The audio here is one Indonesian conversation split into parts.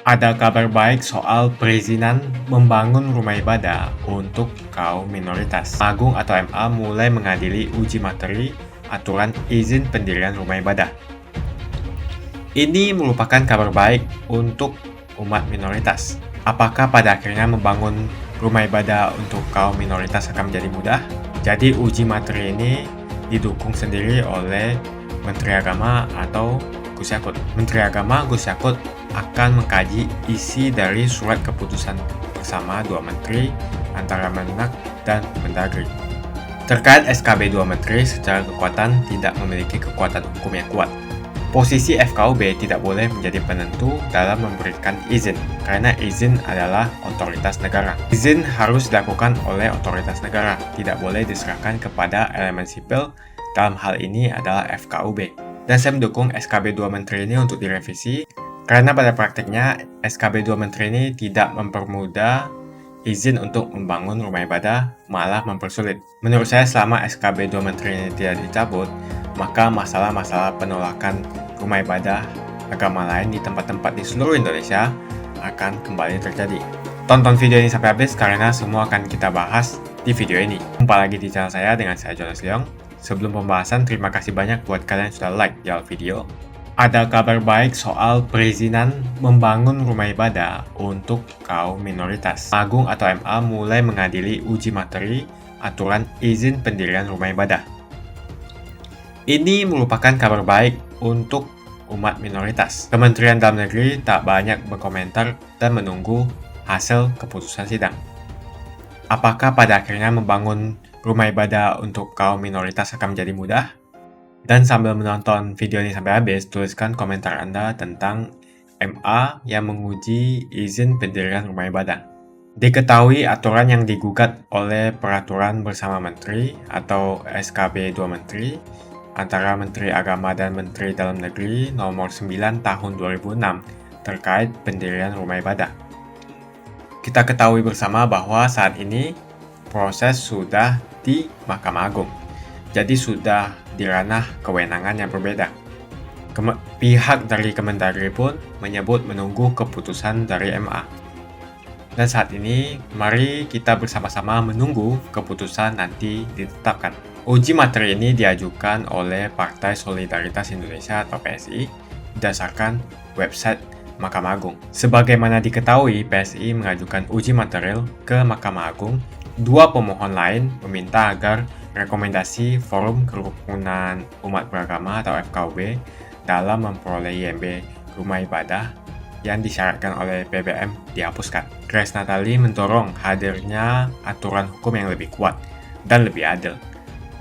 Ada kabar baik soal perizinan membangun rumah ibadah untuk kaum minoritas. Agung atau MA mulai mengadili uji materi aturan izin pendirian rumah ibadah. Ini merupakan kabar baik untuk umat minoritas. Apakah pada akhirnya membangun rumah ibadah untuk kaum minoritas akan menjadi mudah? Jadi uji materi ini didukung sendiri oleh Menteri Agama atau Gus Yakut. Menteri Agama Gus Yakut akan mengkaji isi dari surat keputusan bersama dua menteri antara Menak dan Mendagri. Terkait SKB dua menteri secara kekuatan tidak memiliki kekuatan hukum yang kuat. Posisi FKUB tidak boleh menjadi penentu dalam memberikan izin, karena izin adalah otoritas negara. Izin harus dilakukan oleh otoritas negara, tidak boleh diserahkan kepada elemen sipil, dalam hal ini adalah FKUB. Dan saya mendukung SKB 2 Menteri ini untuk direvisi, karena pada praktiknya SKB 2 Menteri ini tidak mempermudah izin untuk membangun rumah ibadah, malah mempersulit. Menurut saya selama SKB 2 Menteri ini tidak dicabut, maka masalah-masalah penolakan rumah ibadah agama lain di tempat-tempat di seluruh Indonesia akan kembali terjadi. Tonton video ini sampai habis karena semua akan kita bahas di video ini. Jumpa lagi di channel saya dengan saya Jonas Leong. Sebelum pembahasan, terima kasih banyak buat kalian yang sudah like di awal video. Ada kabar baik soal perizinan membangun rumah ibadah untuk kaum minoritas. Agung atau MA mulai mengadili uji materi aturan izin pendirian rumah ibadah. Ini merupakan kabar baik untuk umat minoritas. Kementerian Dalam Negeri tak banyak berkomentar dan menunggu hasil keputusan sidang. Apakah pada akhirnya membangun rumah ibadah untuk kaum minoritas akan menjadi mudah? Dan sambil menonton video ini sampai habis, tuliskan komentar Anda tentang MA yang menguji izin pendirian rumah ibadah. Diketahui aturan yang digugat oleh Peraturan Bersama Menteri atau SKB 2 Menteri antara Menteri Agama dan Menteri Dalam Negeri nomor 9 tahun 2006 terkait pendirian rumah ibadah. Kita ketahui bersama bahwa saat ini proses sudah di Mahkamah Agung, jadi sudah di ranah kewenangan yang berbeda. Pihak dari Kemendagri pun menyebut menunggu keputusan dari MA. Dan saat ini, mari kita bersama-sama menunggu keputusan nanti ditetapkan. Uji materi ini diajukan oleh Partai Solidaritas Indonesia atau PSI berdasarkan website Mahkamah Agung. Sebagaimana diketahui, PSI mengajukan uji material ke Mahkamah Agung. Dua pemohon lain meminta agar rekomendasi Forum Kerukunan Umat Beragama atau FKUB dalam memperoleh IMB rumah ibadah yang disyaratkan oleh PBM dihapuskan. Grace Natali mendorong hadirnya aturan hukum yang lebih kuat dan lebih adil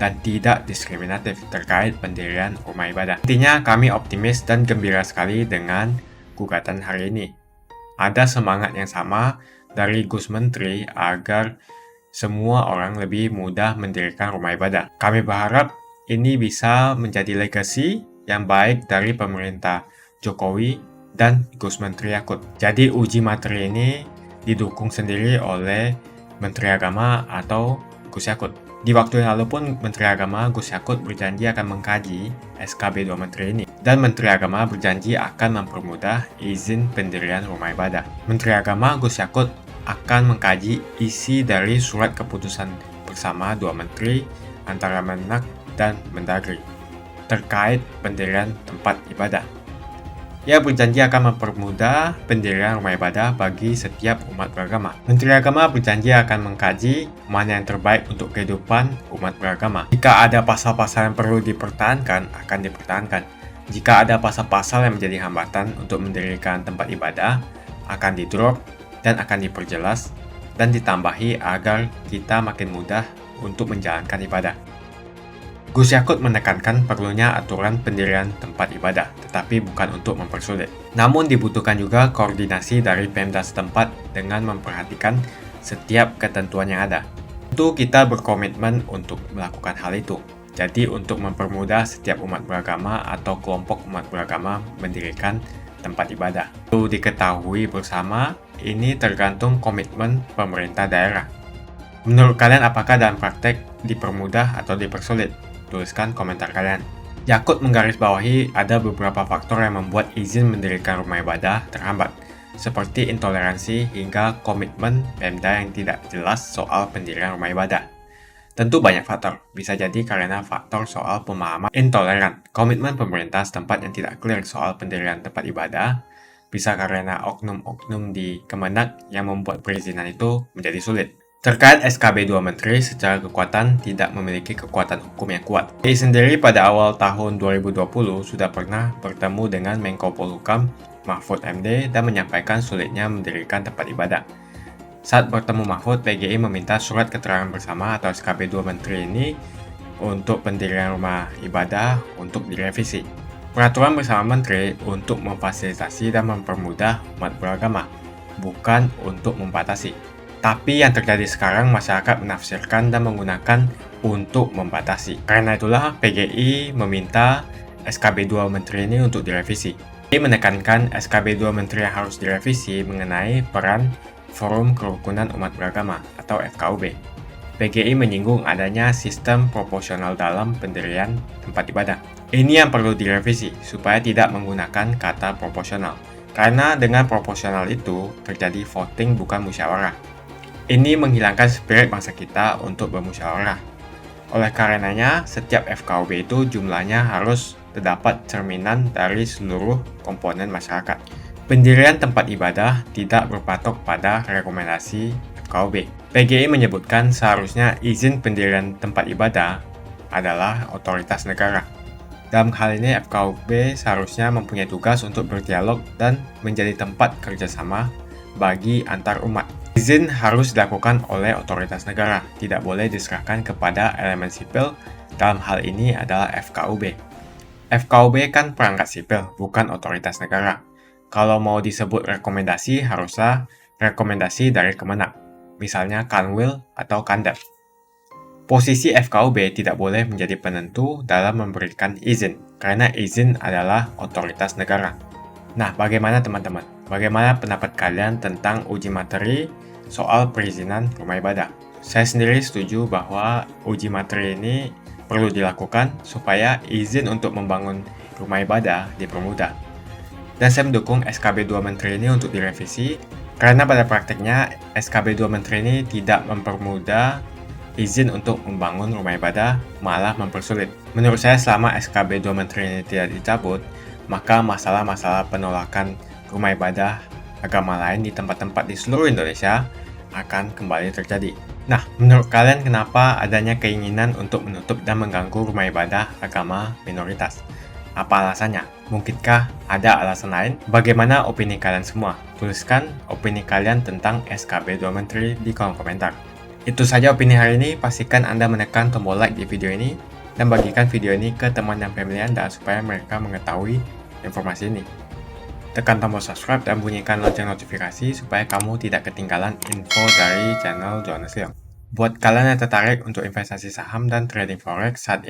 dan tidak diskriminatif terkait pendirian rumah ibadah. Intinya kami optimis dan gembira sekali dengan gugatan hari ini. Ada semangat yang sama dari Gus Menteri agar semua orang lebih mudah mendirikan rumah ibadah. Kami berharap ini bisa menjadi legasi yang baik dari pemerintah Jokowi dan Gus Menteri Yakut. Jadi uji materi ini didukung sendiri oleh Menteri Agama atau Gus Yakut. Di waktu yang lalu pun Menteri Agama Gus Yakut berjanji akan mengkaji SKB 2 Menteri ini. Dan Menteri Agama berjanji akan mempermudah izin pendirian rumah ibadah. Menteri Agama Gus Yakut akan mengkaji isi dari surat keputusan bersama dua menteri antara Menak dan Mendagri terkait pendirian tempat ibadah. Ia berjanji akan mempermudah pendirian rumah ibadah bagi setiap umat beragama. Menteri Agama berjanji akan mengkaji mana yang terbaik untuk kehidupan umat beragama. Jika ada pasal-pasal yang perlu dipertahankan, akan dipertahankan. Jika ada pasal-pasal yang menjadi hambatan untuk mendirikan tempat ibadah, akan di-drop dan akan diperjelas dan ditambahi agar kita makin mudah untuk menjalankan ibadah. Gus Yakut menekankan perlunya aturan pendirian tempat ibadah, tetapi bukan untuk mempersulit. Namun dibutuhkan juga koordinasi dari Pemda setempat dengan memperhatikan setiap ketentuan yang ada. Tentu kita berkomitmen untuk melakukan hal itu. Jadi untuk mempermudah setiap umat beragama atau kelompok umat beragama mendirikan tempat ibadah. Perlu diketahui bersama, ini tergantung komitmen pemerintah daerah. Menurut kalian apakah dalam praktek dipermudah atau dipersulit? Tuliskan komentar kalian. Yakut menggarisbawahi ada beberapa faktor yang membuat izin mendirikan rumah ibadah terhambat. seperti intoleransi hingga komitmen Pemda yang tidak jelas soal pendirian rumah ibadah. Tentu banyak faktor, bisa jadi karena faktor soal pemahaman intoleran, komitmen pemerintah setempat yang tidak clear soal pendirian tempat ibadah, bisa karena oknum-oknum di Kemenak yang membuat perizinan itu menjadi sulit. Terkait SKB 2 Menteri, secara kekuatan tidak memiliki kekuatan hukum yang kuat. Dia sendiri pada awal tahun 2020 sudah pernah bertemu dengan Menko Polhukam Mahfud MD dan menyampaikan sulitnya mendirikan tempat ibadah. Saat bertemu Mahfud, PGI meminta surat keterangan bersama atau SKB 2 Menteri ini untuk pendirian rumah ibadah untuk direvisi. Peraturan bersama Menteri untuk memfasilitasi dan mempermudah umat beragama, bukan untuk membatasi. Tapi yang terjadi sekarang masyarakat menafsirkan dan menggunakan untuk membatasi. Karena itulah PGI meminta SKB 2 Menteri ini untuk direvisi. PGI menekankan SKB 2 Menteri yang harus direvisi mengenai peran Forum Kerukunan Umat Beragama atau FKUB. PGI menyinggung adanya sistem proporsional dalam pendirian tempat ibadah. Ini yang perlu direvisi supaya tidak menggunakan kata proporsional. Karena dengan proporsional itu terjadi voting bukan musyawarah. Ini menghilangkan spirit bangsa kita untuk bermusyawarah. Oleh karenanya, setiap FKUB itu jumlahnya harus terdapat cerminan dari seluruh komponen masyarakat. Pendirian tempat ibadah tidak berpatok pada rekomendasi FKUB. PGI menyebutkan seharusnya izin pendirian tempat ibadah adalah otoritas negara. Dalam hal ini, FKUB seharusnya mempunyai tugas untuk berdialog dan menjadi tempat kerjasama bagi antar umat. Izin harus dilakukan oleh otoritas negara, tidak boleh diserahkan kepada elemen sipil, dalam hal ini adalah FKUB. FKUB kan perangkat sipil, bukan otoritas negara. Kalau mau disebut rekomendasi, harusnya rekomendasi dari Kemenak, misalnya Kanwil atau Kandep. Posisi FKUB tidak boleh menjadi penentu dalam memberikan izin, karena izin adalah otoritas negara. Nah, bagaimana teman-teman? Bagaimana pendapat kalian tentang uji materi soal perizinan rumah ibadah? Saya sendiri setuju bahwa uji materi ini perlu dilakukan supaya izin untuk membangun rumah ibadah dipermudah. Dan saya mendukung SKB 2 Menteri ini untuk direvisi, karena pada praktiknya SKB 2 Menteri ini tidak mempermudah izin untuk membangun rumah ibadah, malah mempersulit. Menurut saya selama SKB 2 Menteri ini tidak dicabut, maka masalah-masalah penolakan rumah ibadah agama lain di tempat-tempat di seluruh Indonesia akan kembali terjadi. Nah, menurut kalian kenapa adanya keinginan untuk menutup dan mengganggu rumah ibadah agama minoritas? Apa alasannya? Mungkinkah ada alasan lain? Bagaimana opini kalian semua? Tuliskan opini kalian tentang SKB 2 Menteri di kolom komentar. Itu saja opini hari ini. Pastikan Anda menekan tombol like di video ini dan bagikan video ini ke teman dan family Anda supaya mereka mengetahui informasi ini. Tekan tombol subscribe dan bunyikan lonceng notifikasi supaya kamu tidak ketinggalan info dari channel Jonas Leong. Buat kalian yang tertarik untuk investasi saham dan trading forex saat ini,